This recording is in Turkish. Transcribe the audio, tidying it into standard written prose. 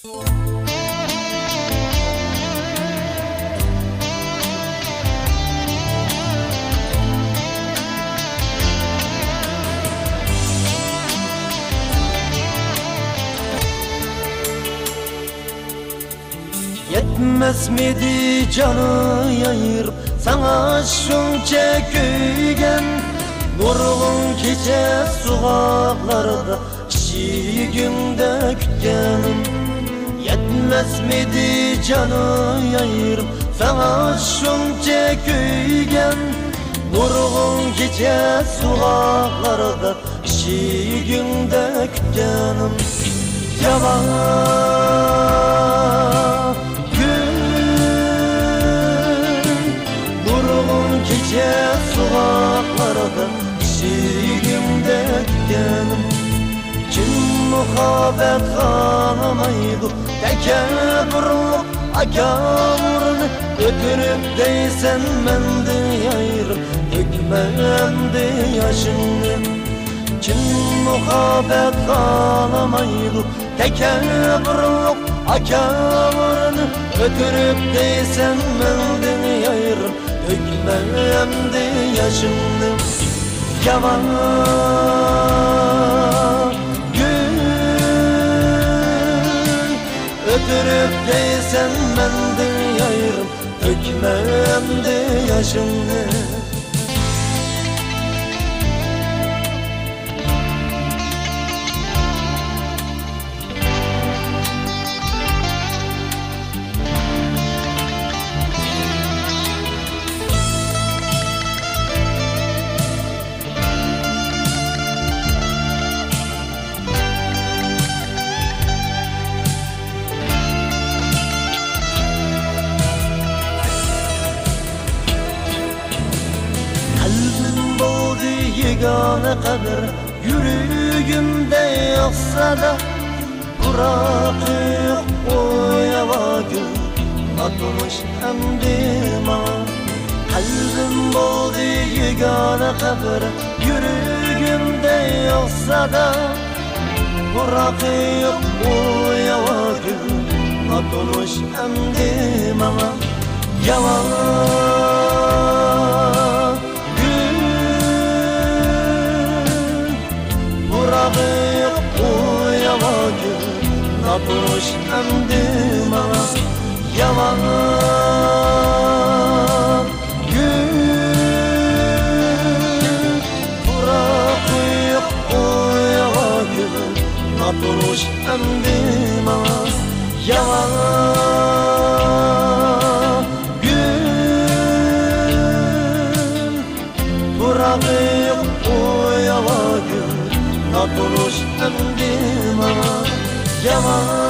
Yetmez miydi canı yayırıp sana şunca köygen? Nurgun gece sokaklarda şi günde kütkenim. Yetmez miydi canı yayırıp sana şunca köygen? Nurgun gece sokaklarda şi günde kütkenim. Yalan gece sokaklarda şiirimde gitkenim. Kim muhabbet kalamaydı tekebburluk akamurni ötürüp deysen mendi yayırıp dökmemdi yaşını. Kim muhabbet kalamaydı tekebburluk akamurni ötürüp deysen mendi yayırıp dökmemdi yaşını. Yalan gün ötürüp deysen mendi yayırım dökmemdi yaşını. Yegane kader yüreğimde yoksa da bırakıp o yava gün atmış emdima. Kalbim oldu yegane kader yüreğimde yoksa da bırakıp o yava gün atmış emdima. Yalan bırakıp o yava gün atmış emdima. Yalan gün bırakıp o yava gün atmış emdima. Yalan gün bırakıp o yava gün atmış emdima. Yalan